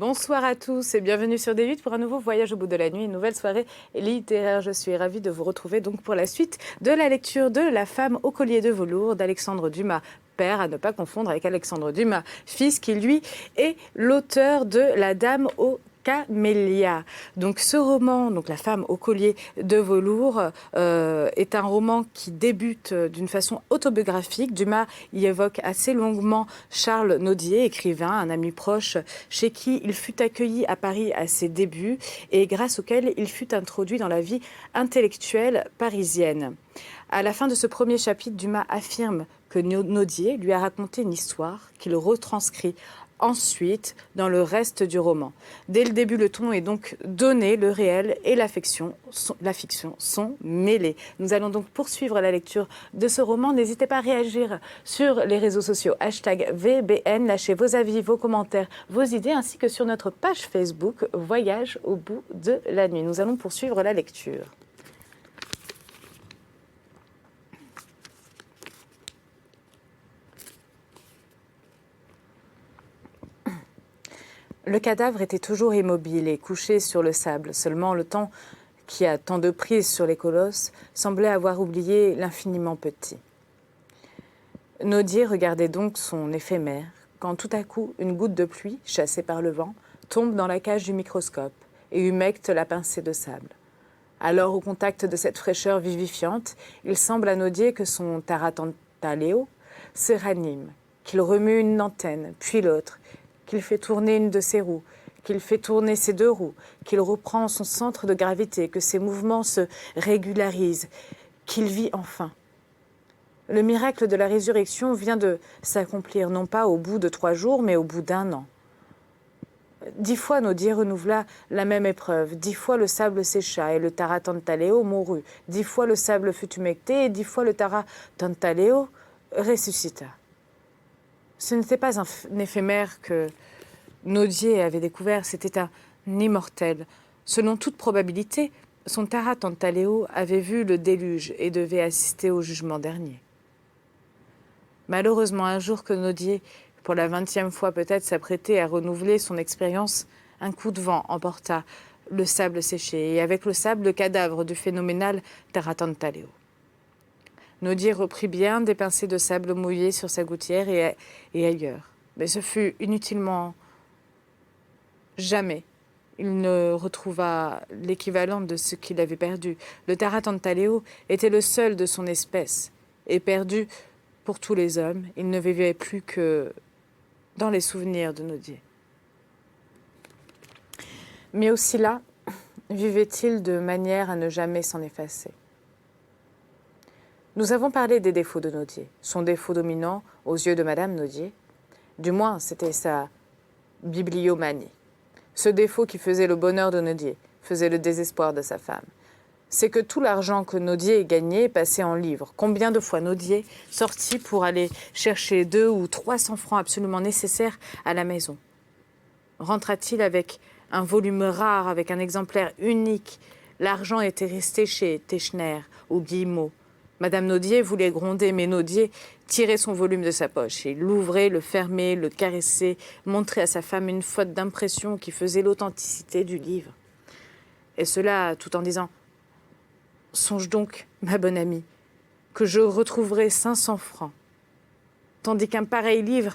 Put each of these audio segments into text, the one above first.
Bonsoir à tous et bienvenue sur D8 pour un nouveau voyage au bout de la nuit, une nouvelle soirée littéraire. Je suis ravie de vous retrouver donc pour la suite de la lecture de La femme au collier de velours d'Alexandre Dumas, père, à ne pas confondre avec Alexandre Dumas, fils, qui lui est l'auteur de La dame aux camélias. Donc ce roman, donc La femme au collier de velours, est un roman qui débute d'une façon autobiographique. Dumas y évoque assez longuement Charles Nodier, écrivain, un ami proche chez qui il fut accueilli à Paris à ses débuts et grâce auquel il fut introduit dans la vie intellectuelle parisienne. À la fin de ce premier chapitre, Dumas affirme que Nodier lui a raconté une histoire qu'il retranscrit ensuite dans le reste du roman. Dès le début, le ton est donc donné, le réel et la fiction sont mêlés. Nous allons donc poursuivre la lecture de ce roman. N'hésitez pas à réagir sur les réseaux sociaux, #VBN, lâchez vos avis, vos commentaires, vos idées, ainsi que sur notre page Facebook, Voyage au bout de la nuit. Nous allons poursuivre la lecture. Le cadavre était toujours immobile et couché sur le sable. Seulement le temps, qui a tant de prise sur les colosses, semblait avoir oublié l'infiniment petit. Nodier regardait donc son éphémère, quand tout à coup, une goutte de pluie, chassée par le vent, tombe dans la cage du microscope et humecte la pincée de sable. Alors, au contact de cette fraîcheur vivifiante, il semble à Nodier que son Taratantaleo se ranime, qu'il remue une antenne, puis l'autre, qu'il fait tourner une de ses roues, qu'il fait tourner ses deux roues, qu'il reprend son centre de gravité, que ses mouvements se régularisent, qu'il vit enfin. Le miracle de la résurrection vient de s'accomplir, non pas au bout de 3 jours, mais au bout d'1 an. 10 fois Nodier renouvela la même épreuve. 10 fois le sable sécha et le Taratantaleo mourut. 10 fois le sable fut humecté et 10 fois le Taratantaleo ressuscita. Ce n'était pas un éphémère que Nodier avait découvert, c'était un immortel. Selon toute probabilité, son Taratantaleo avait vu le déluge et devait assister au jugement dernier. Malheureusement, un jour que Nodier, pour la 20e fois peut-être, s'apprêtait à renouveler son expérience, un coup de vent emporta le sable séché, et avec le sable, le cadavre du phénoménal Taratantaleo. Nodier reprit bien des pincées de sable mouillé sur sa gouttière et ailleurs. Mais ce fut inutilement. Jamais il ne retrouva l'équivalent de ce qu'il avait perdu. Le Taratantaleo était le seul de son espèce, et perdu pour tous les hommes, il ne vivait plus que dans les souvenirs de Nodier. Mais aussi là, vivait-il de manière à ne jamais s'en effacer. Nous avons parlé des défauts de Nodier. Son défaut dominant, aux yeux de Madame Nodier, du moins c'était sa bibliomanie. Ce défaut qui faisait le bonheur de Nodier, faisait le désespoir de sa femme. C'est que tout l'argent que Nodier gagnait passait en livres. Combien de fois Nodier sortit pour aller chercher 200 ou 300 francs absolument nécessaires à la maison? Rentra-t-il avec un volume rare, avec un exemplaire unique? L'argent était resté chez Teschner ou Guillemot. Madame Nodier voulait gronder, mais Nodier tirait son volume de sa poche. Il l'ouvrait, le fermait, le caressait, montrait à sa femme une faute d'impression qui faisait l'authenticité du livre. Et cela tout en disant « Songe donc, ma bonne amie, que je retrouverai 500 francs. » Tandis qu'un pareil livre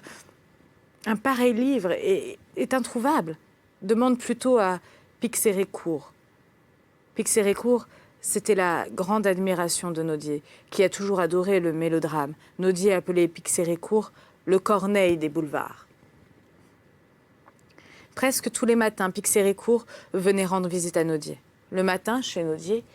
est introuvable. Demande plutôt à Pixérécourt. Pixérécourt, c'était la grande admiration de Nodier, qui a toujours adoré le mélodrame. Nodier appelait Pixérécourt le Corneille des boulevards. Presque tous les matins, Pixérécourt venait rendre visite à Nodier. Le matin, chez Nodier,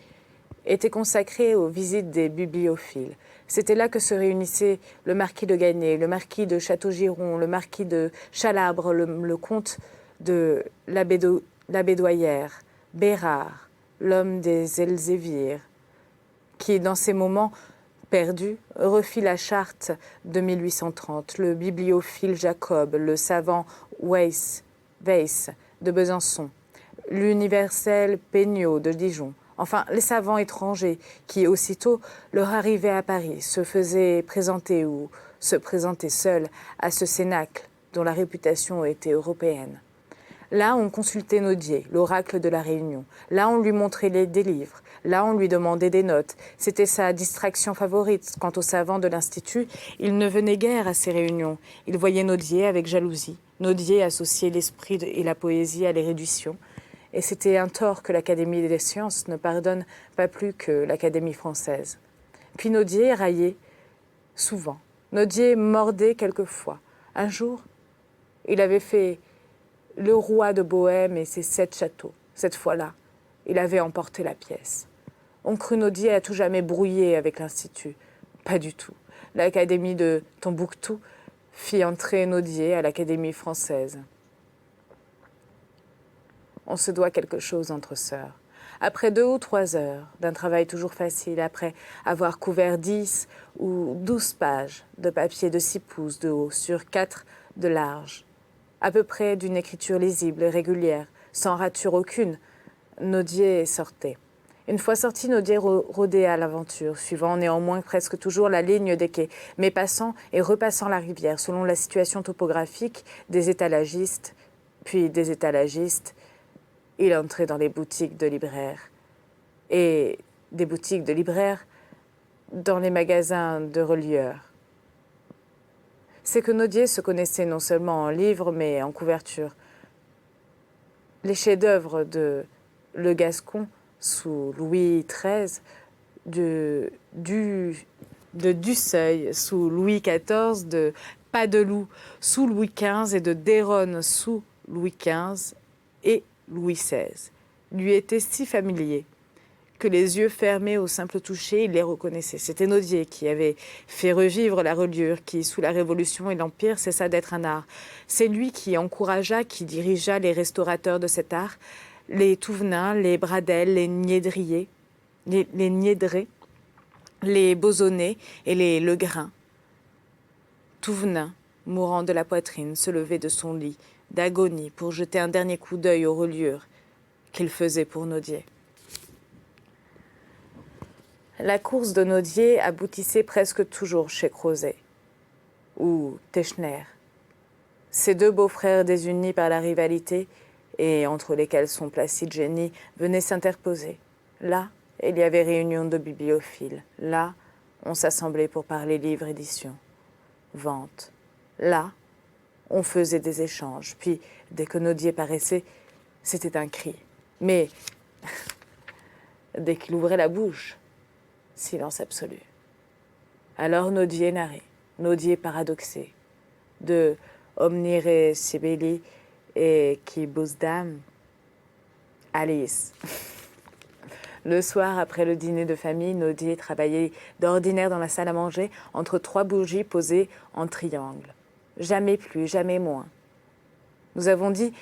était consacré aux visites des bibliophiles. C'était là que se réunissaient le marquis de Ganay, le marquis de Châteaugiron, le marquis de Chalabre, le comte de Labédoyère, Bérard, l'homme des Elzévirs, qui, dans ces moments perdus, refit la charte de 1830, le bibliophile Jacob, le savant Weiss de Besançon, l'universel Peignot de Dijon, enfin les savants étrangers qui, aussitôt leur arrivée à Paris, se faisaient présenter ou se présentaient seuls à ce cénacle dont la réputation était européenne. Là, on consultait Nodier, l'oracle de la Réunion. Là, on lui montrait des livres. Là, on lui demandait des notes. C'était sa distraction favorite. Quant aux savants de l'Institut, ils ne venaient guère à ces réunions. Ils voyaient Nodier avec jalousie. Nodier associait l'esprit et la poésie à l'érudition. Et c'était un tort que l'Académie des sciences ne pardonne pas plus que l'Académie française. Puis Nodier raillait souvent. Nodier mordait quelquefois. Un jour, il avait fait le roi de Bohême et ses 7 châteaux. Cette fois-là, il avait emporté la pièce. On crut Nodier à tout jamais brouillé avec l'Institut. Pas du tout. L'Académie de Tombouctou fit entrer Nodier à l'Académie française. On se doit quelque chose entre sœurs. Après 2 ou 3 heures d'un travail toujours facile, après avoir couvert 10 ou 12 pages de papier de 6 pouces de haut sur 4 de large, à peu près d'une écriture lisible et régulière, sans rature aucune, Nodier sortait. Une fois sorti, Nodier rôdait à l'aventure, suivant néanmoins presque toujours la ligne des quais, mais passant et repassant la rivière selon la situation topographique des étalagistes, puis des étalagistes. Il entrait dans les boutiques de libraires, et des boutiques de libraires dans les magasins de relieurs. C'est que Nodier se connaissait non seulement en livres, mais en couverture. Les chefs-d'œuvre de Le Gascon, sous Louis XIII, de Dusseuil, sous Louis XIV, de Padeloup, sous Louis XV, et de Déronne, sous Louis XV et Louis XVI, lui étaient si familiers que les yeux fermés au simple toucher, il les reconnaissait. C'était Nodier qui avait fait revivre la reliure, qui, sous la Révolution et l'Empire, cessa d'être un art. C'est lui qui encouragea, qui dirigea les restaurateurs de cet art, les Touvenin, les Bradel, les Niédrier, les Niédré, les Bosonnet et les Legrain. Touvenin, mourant de la poitrine, se levait de son lit, d'agonie, pour jeter un dernier coup d'œil aux reliures qu'il faisait pour Nodier. La course de Nodier aboutissait presque toujours chez Crozet ou Teschner, ces 2 beaux-frères désunis par la rivalité et entre lesquels son placide génie venait s'interposer. Là, il y avait réunion de bibliophiles. Là, on s'assemblait pour parler livre-édition, vente. Là, on faisait des échanges. Puis, dès que Nodier paraissait, c'était un cri. Mais, dès qu'il ouvrait la bouche, silence absolu. Alors Nodier narrait, Nodier paradoxé, de Omnire Sibeli et Quibusdam, Alice. Le soir, après le dîner de famille, Nodier travaillait d'ordinaire dans la salle à manger entre 3 bougies posées en triangle. Jamais plus, jamais moins. Nous avons dit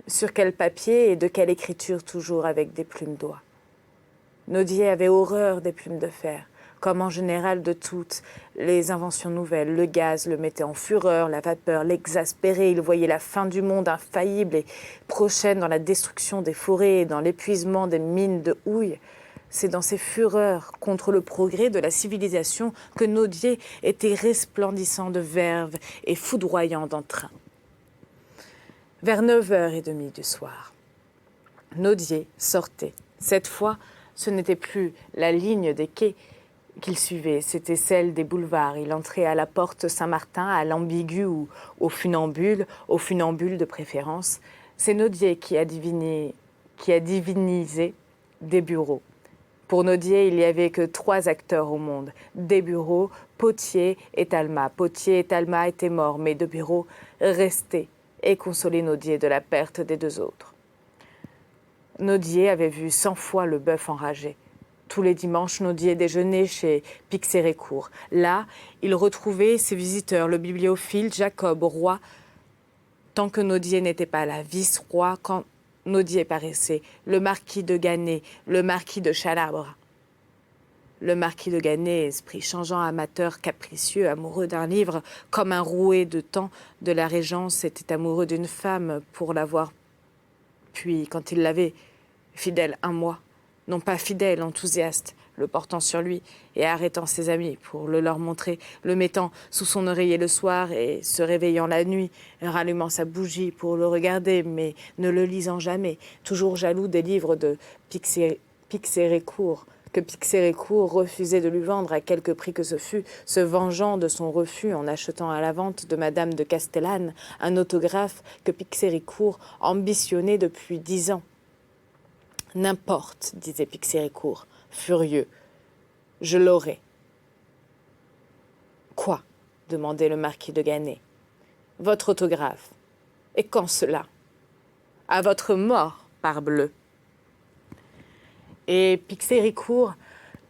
sur quel papier et de quelle écriture, toujours avec des plumes d'oie. Nodier avait horreur des plumes de fer, comme en général de toutes les inventions nouvelles. Le gaz le mettait en fureur, la vapeur l'exaspérait, il voyait la fin du monde infaillible et prochaine dans la destruction des forêts et dans l'épuisement des mines de houille. C'est dans ces fureurs contre le progrès de la civilisation que Nodier était resplendissant de verve et foudroyant d'entrain. Vers 9h30 du soir, Nodier sortait. Cette fois, ce n'était plus la ligne des quais qu'il suivait, c'était celle des boulevards. Il entrait à la porte Saint-Martin, à l'Ambigu ou au funambule de préférence. C'est Nodier qui a divinisé des bureaux. Pour Nodier, il n'y avait que 3 acteurs au monde, des bureaux, Potier et Talma. Potier et Talma étaient morts, mais de bureaux restaient et consolaient Nodier de la perte des 2 autres. Nodier avait vu 100 fois le bœuf enragé. Tous les dimanches, Nodier déjeunait chez Pixérécourt. Là, il retrouvait ses visiteurs, le bibliophile Jacob Roy, tant que Nodier n'était pas là, vice-roi quand Nodier paraissait, le marquis de Gannet, le marquis de Chalabre. Le marquis de Gannet, esprit changeant, amateur, capricieux, amoureux d'un livre, comme un roué de temps de la Régence, était amoureux d'une femme pour l'avoir. Puis, quand il l'avait, fidèle un mois, non pas fidèle, enthousiaste, le portant sur lui et arrêtant ses amis pour le leur montrer, le mettant sous son oreiller le soir et se réveillant la nuit, rallumant sa bougie pour le regarder, mais ne le lisant jamais, toujours jaloux des livres de Pixérécourt, que Pixérécourt refusait de lui vendre à quelque prix que ce fût, se vengeant de son refus en achetant à la vente de Madame de Castellane un autographe que Pixérécourt ambitionnait depuis 10 ans. « N'importe, disait Pixérécourt, furieux. Je l'aurai. »« Quoi ?» demandait le marquis de Ganay. « Votre autographe. Et quand cela ? À votre mort, parbleu. » Et Pixérécourt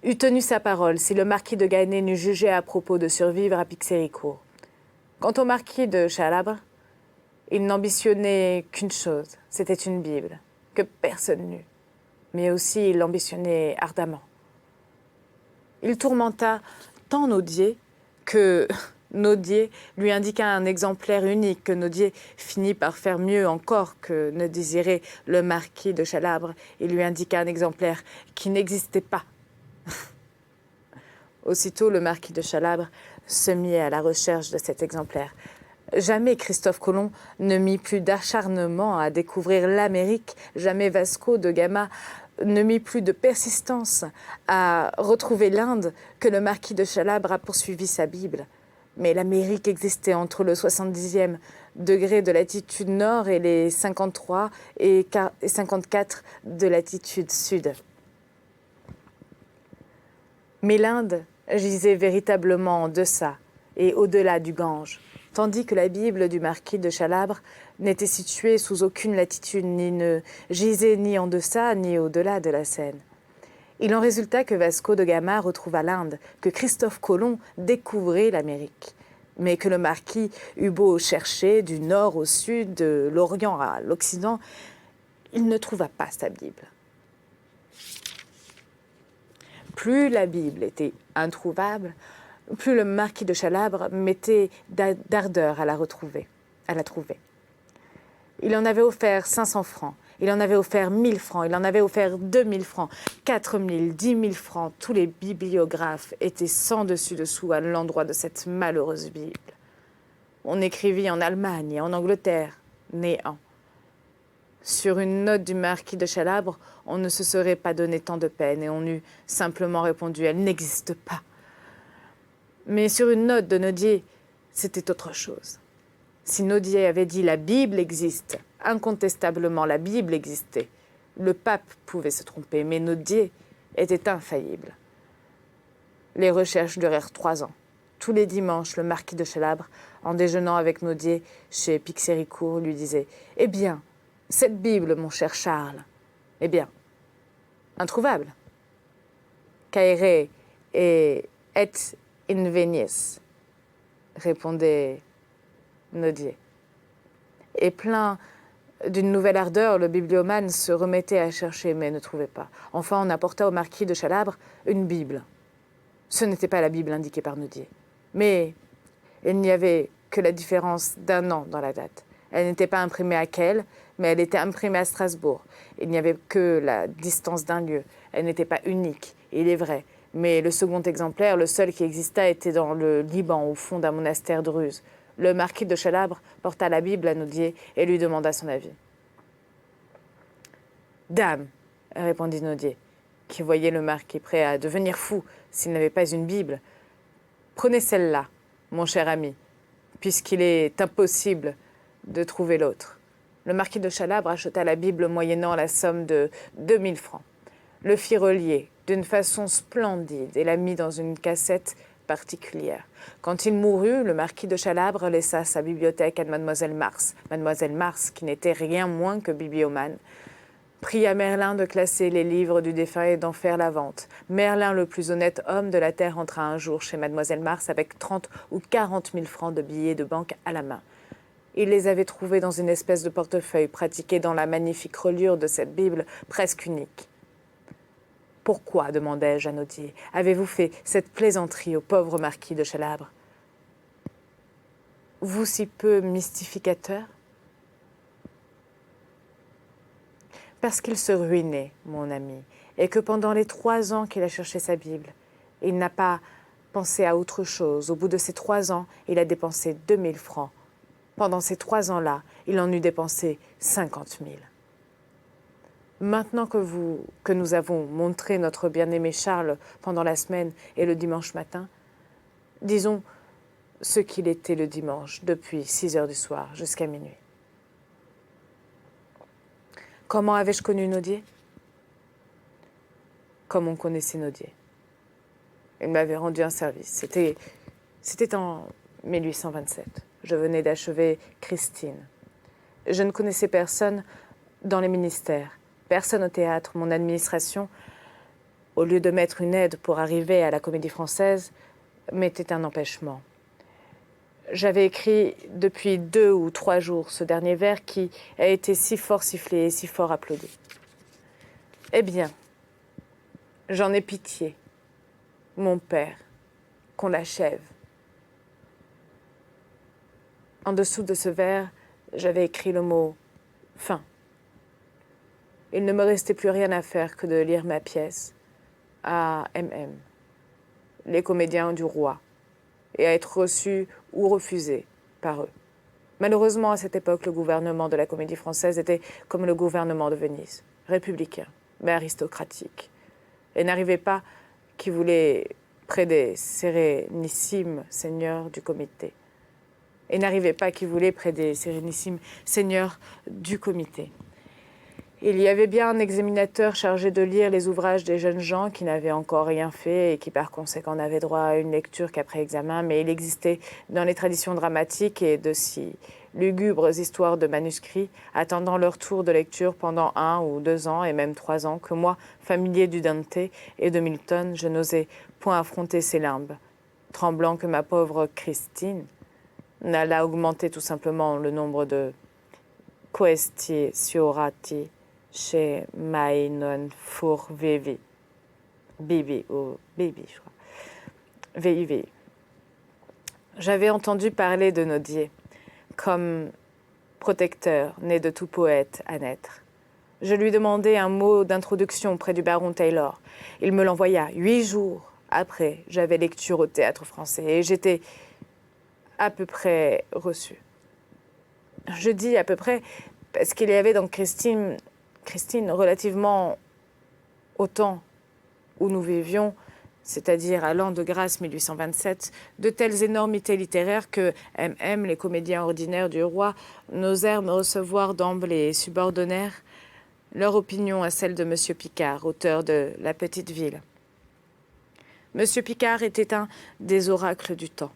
eût tenu sa parole si le marquis de Ganay n'eût jugé à propos de survivre à Pixérécourt. Quant au marquis de Chalabre, il n'ambitionnait qu'une chose, c'était une Bible, que personne n'eut, mais aussi il l'ambitionnait ardemment. Il tourmenta tant Nodier que Nodier lui indiqua un exemplaire unique, que Nodier finit par faire mieux encore que ne désirait le marquis de Chalabre. Il lui indiqua un exemplaire qui n'existait pas. Aussitôt, le marquis de Chalabre se mit à la recherche de cet exemplaire. Jamais Christophe Colomb ne mit plus d'acharnement à découvrir l'Amérique, jamais Vasco de Gama ne mit plus de persistance à retrouver l'Inde que le marquis de Chalabre a poursuivi sa Bible. Mais l'Amérique existait entre le 70e degré de latitude nord et les 53 et 54 de latitude sud. Mais l'Inde gisait véritablement en deçà et au-delà du Gange, tandis que la Bible du marquis de Chalabre n'était située sous aucune latitude, ni ne gisait ni en deçà ni au-delà de la Seine. Il en résulta que Vasco de Gama retrouva l'Inde, que Christophe Colomb découvrit l'Amérique, mais que le marquis eut beau chercher du nord au sud, de l'Orient à l'Occident, il ne trouva pas sa Bible. Plus la Bible était introuvable, plus le marquis de Chalabre mettait d'ardeur à la trouver. Il en avait offert 500 francs, il en avait offert 1000 francs, il en avait offert 2000 francs, 4000, 10 000 francs. Tous les bibliographes étaient sans dessus-dessous à l'endroit de cette malheureuse Bible. On écrivit en Allemagne et en Angleterre, néant. Sur une note du marquis de Chalabre, on ne se serait pas donné tant de peine et on eût simplement répondu « Elle n'existe pas ». Mais sur une note de Nodier, c'était autre chose. Si Nodier avait dit « La Bible existe », incontestablement la Bible existait. Le pape pouvait se tromper, mais Nodier était infaillible. Les recherches durèrent 3 ans. Tous les dimanches, le marquis de Chalabre, en déjeunant avec Nodier chez Pixérécourt, lui disait « Eh bien, cette Bible, mon cher Charles, eh bien, introuvable. Caere et et invenies, répondait Nodier. Et plein d'une nouvelle ardeur, le bibliomane se remettait à chercher, mais ne trouvait pas. Enfin, on apporta au marquis de Chalabre une Bible. Ce n'était pas la Bible indiquée par Nodier, mais il n'y avait que la différence d'1 an dans la date. Elle n'était pas imprimée à Kehl, mais elle était imprimée à Strasbourg. Il n'y avait que la distance d'1 lieu. Elle n'était pas unique, il est vrai. Mais le second exemplaire, le seul qui exista, était dans le Liban, au fond d'un monastère druze. Le marquis de Chalabre porta la Bible à Nodier et lui demanda son avis. « Dame, répondit Nodier, qui voyait le marquis prêt à devenir fou s'il n'avait pas une Bible. Prenez celle-là, mon cher ami, puisqu'il est impossible de trouver l'autre. » Le marquis de Chalabre acheta la Bible moyennant la somme de 2000 francs. Le fit relier d'une façon splendide et la mit dans une cassette particulière. Quand il mourut, le marquis de Chalabre laissa sa bibliothèque à Mademoiselle Mars. Mademoiselle Mars, qui n'était rien moins que bibliomane, pria Merlin de classer les livres du défunt et d'en faire la vente. Merlin, le plus honnête homme de la terre, entra un jour chez Mademoiselle Mars avec 30 ou 40 000 francs de billets de banque à la main. Il les avait trouvés dans une espèce de portefeuille pratiqué dans la magnifique reliure de cette Bible presque unique. « Pourquoi, demandai-je à Nodier, avez-vous fait cette plaisanterie au pauvre marquis de Chalabre ? Vous si peu mystificateur ? Parce qu'il se ruinait, mon ami, et que pendant les 3 ans qu'il a cherché sa Bible, il n'a pas pensé à autre chose. Au bout de ces 3 ans, il a dépensé 2000 francs. Pendant ces 3 ans-là, il en eut dépensé 50 000. Maintenant que nous avons montré notre bien-aimé Charles pendant la semaine et le dimanche matin, disons ce qu'il était le dimanche, depuis 6 heures du soir jusqu'à minuit. Comment avais-je connu Nodier? Comme on connaissait Nodier. Il m'avait rendu un service. C'était en 1827. Je venais d'achever Christine. Je ne connaissais personne dans les ministères, personne au théâtre. Mon administration, au lieu de mettre une aide pour arriver à la Comédie Française, mettait un empêchement. J'avais écrit depuis 2 ou 3 jours ce dernier vers qui a été si fort sifflé et si fort applaudi. Eh bien, j'en ai pitié, mon père, qu'on l'achève. En dessous de ce vers, j'avais écrit le mot « fin ». Il ne me restait plus rien à faire que de lire ma pièce à MM, les comédiens du roi, et à être reçu ou refusé par eux. Malheureusement, à cette époque, le gouvernement de la Comédie Française était comme le gouvernement de Venise, républicain, mais aristocratique, et n'arrivait pas qui voulait près des sérénissimes seigneurs du comité. Et n'arrivait pas qui voulait près des sérénissimes seigneurs du comité. Il y avait bien un examinateur chargé de lire les ouvrages des jeunes gens qui n'avaient encore rien fait et qui par conséquent n'avaient droit à une lecture qu'après examen, mais il existait dans les traditions dramatiques et de si lugubres histoires de manuscrits attendant leur tour de lecture pendant 1 ou 2 ans et même 3 ans que moi, familier du Dante et de Milton, je n'osais point affronter ces limbes, tremblant que ma pauvre Christine n'allât augmenter tout simplement le nombre de questi siorati chez mai non fur vivi. Bibi, ou Bibi, je crois. VIV. J'avais entendu parler de Nodier comme protecteur, né de tout poète à naître. Je lui demandai un mot d'introduction auprès du baron Taylor. Il me l'envoya 8 jours après. J'avais lecture au Théâtre Français et j'étais à peu près reçue. Je dis à peu près parce qu'il y avait dans Christine, relativement au temps où nous vivions, c'est-à-dire à l'an de grâce 1827, de telles énormités littéraires que MM, les comédiens ordinaires du roi, n'osèrent me recevoir d'emblée et subordonnèrent leur opinion à celle de M. Picard, auteur de La Petite Ville. M. Picard était un des oracles du temps.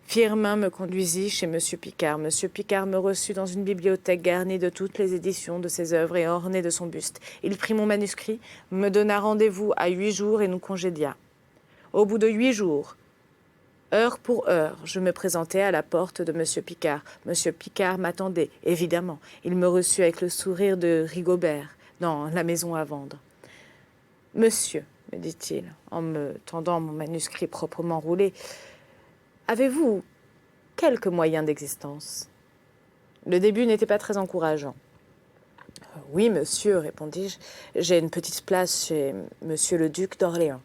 Firmin me conduisit chez M. Picard. M. Picard me reçut dans une bibliothèque garnie de toutes les éditions de ses œuvres et ornée de son buste. Il prit mon manuscrit, me donna rendez-vous à 8 jours et nous congédia. Au bout de 8 jours, heure pour heure, je me présentai à la porte de M. Picard. M. Picard m'attendait, évidemment. Il me reçut avec le sourire de Rigobert dans La maison à vendre. « Monsieur, me dit-il, en me tendant mon manuscrit proprement roulé, avez-vous quelques moyens d'existence ?» Le début n'était pas très encourageant. « Oui, monsieur, répondis-je, j'ai une petite place chez monsieur le duc d'Orléans. »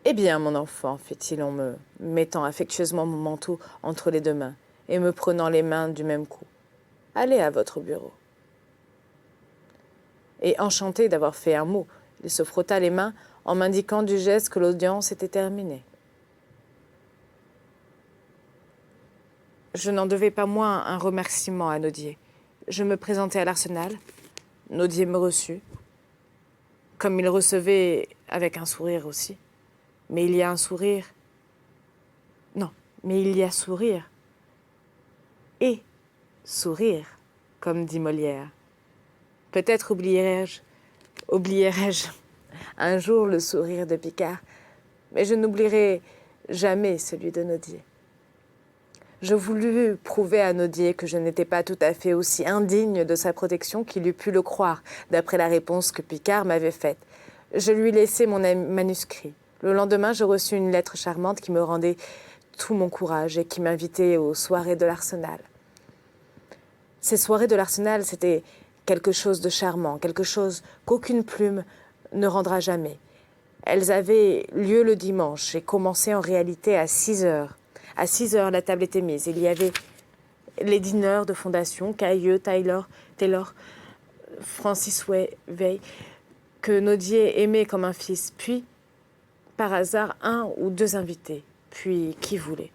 « Eh bien, mon enfant, fit-il en me mettant affectueusement mon manteau entre les 2 mains et me prenant les mains du même coup. Allez à votre bureau. » Et enchanté d'avoir fait un mot, il se frotta les mains en m'indiquant du geste que l'audience était terminée. Je n'en devais pas moins un remerciement à Nodier. Je me présentai à l'Arsenal. Nodier me reçut, comme il recevait avec un sourire aussi. Mais il y a un sourire. Non, mais il y a sourire. Et sourire, comme dit Molière. Peut-être oublierai-je un jour le sourire de Picard, mais je n'oublierai jamais celui de Nodier. Je voulus prouver à Nodier que je n'étais pas tout à fait aussi indigne de sa protection qu'il eût pu le croire, d'après la réponse que Picard m'avait faite. Je lui laissai mon manuscrit. Le lendemain, je reçus une lettre charmante qui me rendait tout mon courage et qui m'invitait aux soirées de l'Arsenal. Ces soirées de l'Arsenal, c'était quelque chose de charmant, quelque chose qu'aucune plume ne rendra jamais. Elles avaient lieu le dimanche et commençaient en réalité à 6 heures. À 6 heures, la table était mise. Il y avait les dîneurs de fondation, Cailleux, Taylor, Francis Way, que Nodier aimait comme un fils. Puis, par hasard, 1 ou 2 invités. Puis, qui voulait.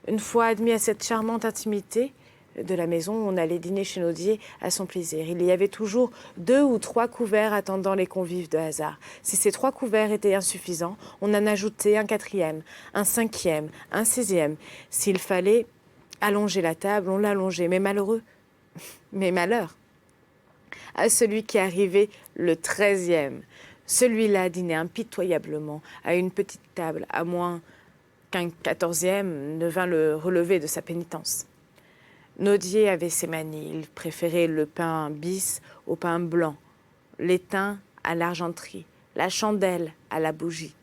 Une fois admis à cette charmante intimité de la maison, on allait dîner chez Nodier à son plaisir. Il y avait toujours 2 ou 3 couverts attendant les convives de hasard. Si ces 3 couverts étaient insuffisants, on en ajoutait un 4e, un 5e, un 6e. S'il fallait allonger la table, on l'allongeait. Mais malheur à celui qui arrivait le 13e. Celui-là dînait impitoyablement à une petite table, à moins qu'un 14e ne vînt le relever de sa pénitence. Nodier avait ses manies. Il préférait le pain bis au pain blanc, l'étain à l'argenterie, la chandelle à la bougie.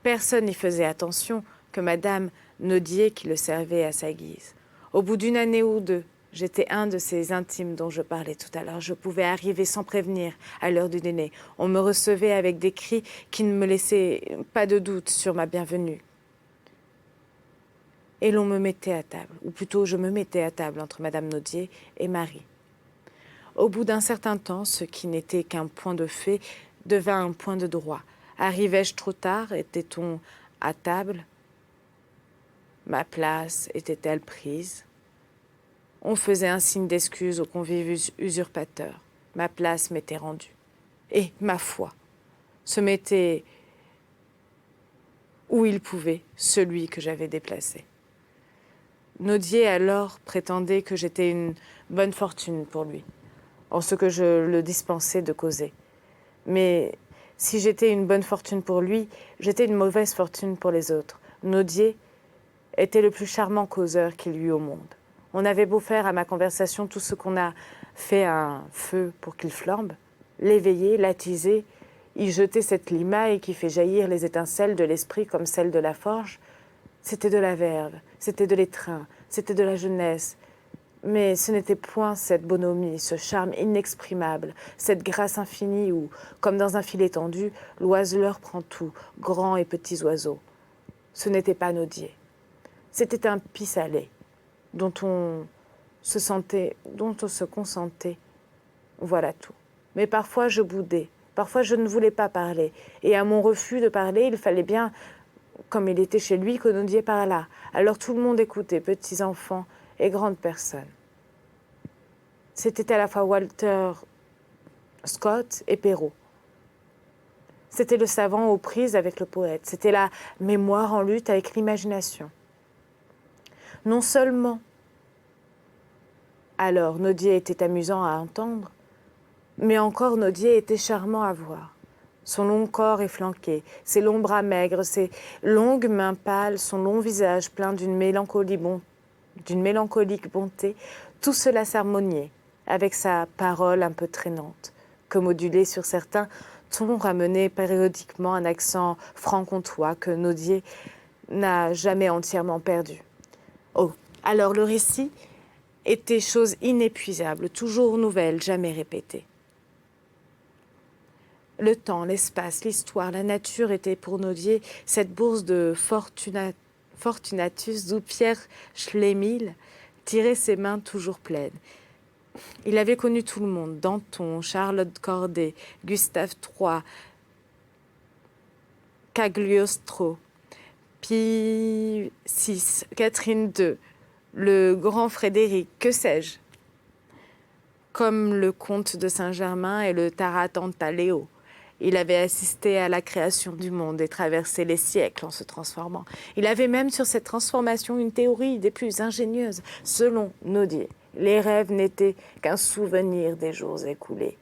Personne n'y faisait attention que Madame Nodier qui le servait à sa guise. Au bout d'une année ou 2, j'étais un de ces intimes dont je parlais tout à l'heure. Je pouvais arriver sans prévenir à l'heure du dîner. On me recevait avec des cris qui ne me laissaient pas de doute sur ma bienvenue. Et l'on me mettait à table, ou plutôt je me mettais à table entre Madame Nodier et Marie. Au bout d'un certain temps, ce qui n'était qu'un point de fait devint un point de droit. Arrivais-je trop tard? Était-on à table? Ma place était-elle prise? On faisait un signe d'excuse aux convives usurpateurs. Ma place m'était rendue. Et, ma foi, se mettait où il pouvait celui que j'avais déplacé. Nodier alors prétendait que j'étais une bonne fortune pour lui, en ce que je le dispensais de causer. Mais si j'étais une bonne fortune pour lui, j'étais une mauvaise fortune pour les autres. Nodier était le plus charmant causeur qu'il y eût au monde. On avait beau faire à ma conversation tout ce qu'on a fait à un feu pour qu'il flambe, l'éveiller, l'attiser, y jeter cette limaille qui fait jaillir les étincelles de l'esprit comme celles de la forge. C'était de la verve, c'était de l'étreint, c'était de la jeunesse. Mais ce n'était point cette bonhomie, ce charme inexprimable, cette grâce infinie où, comme dans un filet tendu, l'oiseleur prend tout, grands et petits oiseaux. Ce n'était pas Nodier. C'était un pis-aller dont on se consentait. Voilà tout. Mais parfois je boudais, parfois je ne voulais pas parler. Et à mon refus de parler, il fallait bien, comme il était chez lui, que Nodier parlât. Alors tout le monde écoutait, petits enfants et grandes personnes. C'était à la fois Walter Scott et Perrault. C'était le savant aux prises avec le poète. C'était la mémoire en lutte avec l'imagination. Non seulement, alors, Nodier était amusant à entendre, mais encore Nodier était charmant à voir. Son long corps efflanqué, ses longs bras maigres, ses longues mains pâles, son long visage plein d'une mélancolique bonté, tout cela s'harmoniait avec sa parole un peu traînante, que modulée sur certains tons ramenait périodiquement un accent franc-comtois que Nodier n'a jamais entièrement perdu. Oh, alors le récit était chose inépuisable, toujours nouvelle, jamais répétée. Le temps, l'espace, l'histoire, la nature étaient pour Nodier cette bourse de Fortunatus d'où Pierre Schlemihl tirait ses mains toujours pleines. Il avait connu tout le monde, Danton, Charlotte Corday, Gustave III, Cagliostro, Pie VI, Catherine II, le grand Frédéric, que sais-je, comme le comte de Saint-Germain et le Tarantanta Léo. Il avait assisté à la création du monde et traversé les siècles en se transformant. Il avait même sur cette transformation une théorie des plus ingénieuses. Selon Nodier, les rêves n'étaient qu'un souvenir des jours écoulés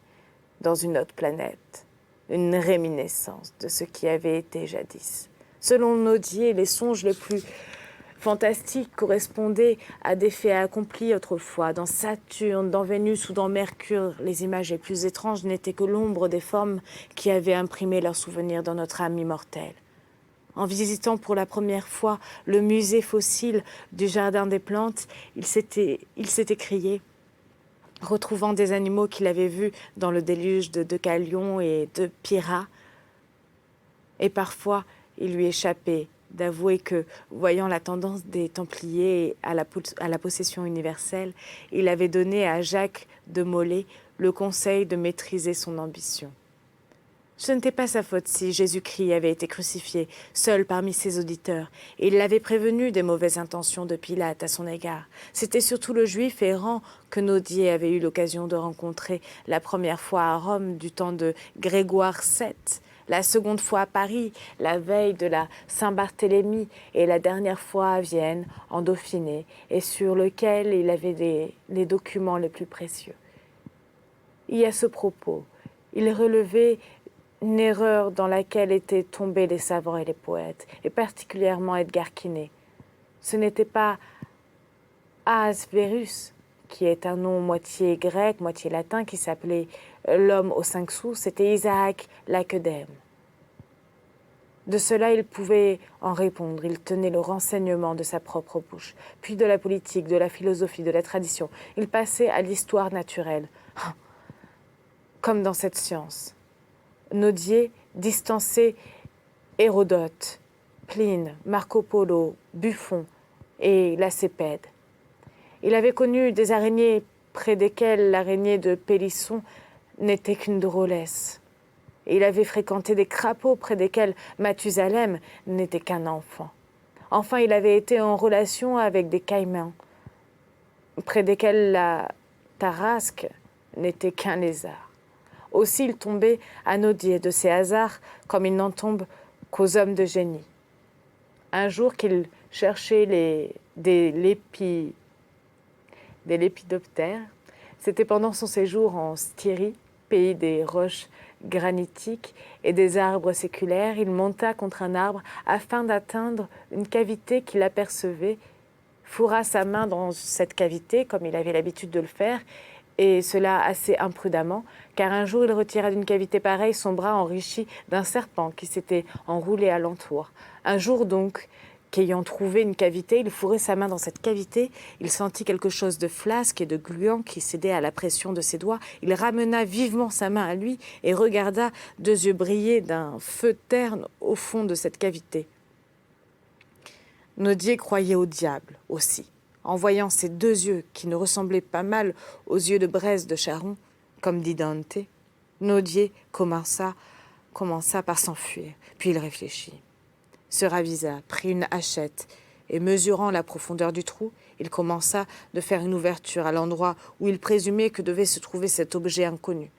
dans une autre planète, une réminiscence de ce qui avait été jadis. Selon Nodier, les songes les plus fantastiques correspondaient à des faits accomplis autrefois. Dans Saturne, dans Vénus ou dans Mercure, les images les plus étranges n'étaient que l'ombre des formes qui avaient imprimé leurs souvenirs dans notre âme immortelle. En visitant pour la première fois le musée fossile du Jardin des Plantes, il s'était crié retrouvant des animaux qu'il avait vus dans le déluge de Deucalion et de Pyrrha. Et parfois, il lui échappait d'avouer que, voyant la tendance des Templiers à la possession universelle, il avait donné à Jacques de Molay le conseil de maîtriser son ambition. Ce n'était pas sa faute si Jésus-Christ avait été crucifié, seul parmi ses auditeurs, et il l'avait prévenu des mauvaises intentions de Pilate à son égard. C'était surtout le juif errant que Nodier avait eu l'occasion de rencontrer la première fois à Rome du temps de Grégoire VII, la seconde fois à Paris, la veille de la Saint-Barthélemy, et la dernière fois à Vienne, en Dauphiné, et sur lequel il avait les documents les plus précieux. Et à ce propos, il relevait une erreur dans laquelle étaient tombés les savants et les poètes, et particulièrement Edgar Quinet. Ce n'était pas Ahasverus, qui est un nom moitié grec, moitié latin, qui s'appelait l'homme aux 5 sous, c'était Isaac Laquedème. De cela, il pouvait en répondre, il tenait le renseignement de sa propre bouche, puis de la politique, de la philosophie, de la tradition. Il passait à l'histoire naturelle, comme dans cette science. Nodier distançait Hérodote, Pline, Marco Polo, Buffon et Lacépède. Il avait connu des araignées près desquelles l'araignée de Pélisson n'était qu'une drôlesse. Et il avait fréquenté des crapauds près desquels Mathusalem n'était qu'un enfant. Enfin, il avait été en relation avec des caïmans, près desquels la tarasque n'était qu'un lézard. Aussi, il tombait à Nodier de ces hasards comme il n'en tombe qu'aux hommes de génie. Un jour qu'il cherchait des lépidoptères, c'était pendant son séjour en Styrie, pays des roches granitiques et des arbres séculaires, il monta contre un arbre afin d'atteindre une cavité qu'il apercevait, fourra sa main dans cette cavité comme il avait l'habitude de le faire, et cela assez imprudemment, car un jour il retira d'une cavité pareille son bras enrichi d'un serpent qui s'était enroulé alentour. Un jour donc, qu'ayant trouvé une cavité, il fourrait sa main dans cette cavité, il sentit quelque chose de flasque et de gluant qui cédait à la pression de ses doigts. Il ramena vivement sa main à lui et regarda 2 yeux briller d'un feu terne au fond de cette cavité. Nodier croyait au diable aussi. En voyant ces 2 yeux qui ne ressemblaient pas mal aux yeux de braise de Charon, comme dit Dante, Nodier commença par s'enfuir, puis il réfléchit. Se ravisa, prit une hachette, et mesurant la profondeur du trou, il commença de faire une ouverture à l'endroit où il présumait que devait se trouver cet objet inconnu.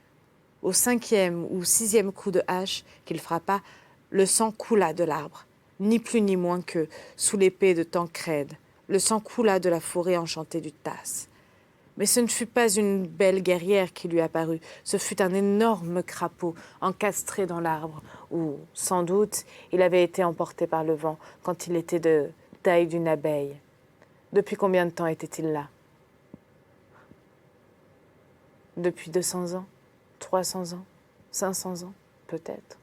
Au 5e ou 6e coup de hache qu'il frappa, le sang coula de l'arbre, ni plus ni moins que sous l'épée de Tancrède. Le sang coula de la forêt enchantée du Tasse. Mais ce ne fut pas une belle guerrière qui lui apparut, ce fut un énorme crapaud encastré dans l'arbre, où, sans doute, il avait été emporté par le vent quand il était de taille d'une abeille. Depuis combien de temps était-il là? Depuis 200 ans, 300 ans, 500 ans, peut-être.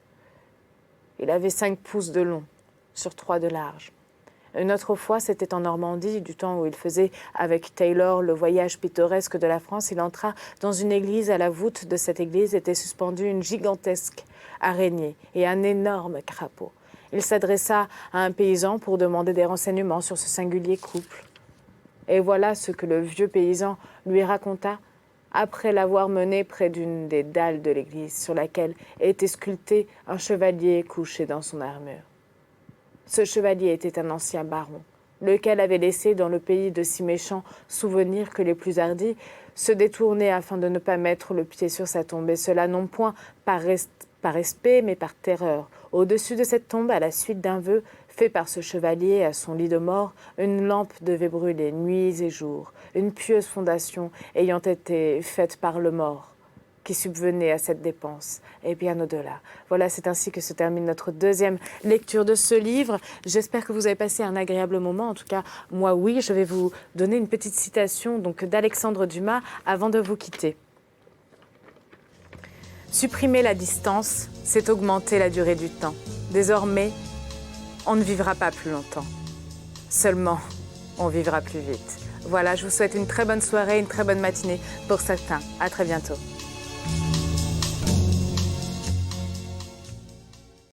Il avait 5 pouces de long, sur 3 de large. Une autre fois, c'était en Normandie, du temps où il faisait avec Taylor le voyage pittoresque de la France. Il entra dans une église. À la voûte de cette église était suspendue une gigantesque araignée et un énorme crapaud. Il s'adressa à un paysan pour demander des renseignements sur ce singulier couple. Et voilà ce que le vieux paysan lui raconta après l'avoir mené près d'une des dalles de l'église sur laquelle était sculpté un chevalier couché dans son armure. Ce chevalier était un ancien baron, lequel avait laissé dans le pays de si méchants souvenirs que les plus hardis se détournaient afin de ne pas mettre le pied sur sa tombe, et cela non point par respect, mais par terreur. Au-dessus de cette tombe, à la suite d'un vœu fait par ce chevalier à son lit de mort, une lampe devait brûler nuits et jours, une pieuse fondation ayant été faite par le mort, qui subvenait à cette dépense, et bien au-delà. Voilà, c'est ainsi que se termine notre 2e lecture de ce livre. J'espère que vous avez passé un agréable moment. En tout cas, moi, oui. Je vais vous donner une petite citation donc, d'Alexandre Dumas avant de vous quitter. Supprimer la distance, c'est augmenter la durée du temps. Désormais, on ne vivra pas plus longtemps. Seulement, on vivra plus vite. Voilà, je vous souhaite une très bonne soirée, une très bonne matinée pour certains. À très bientôt.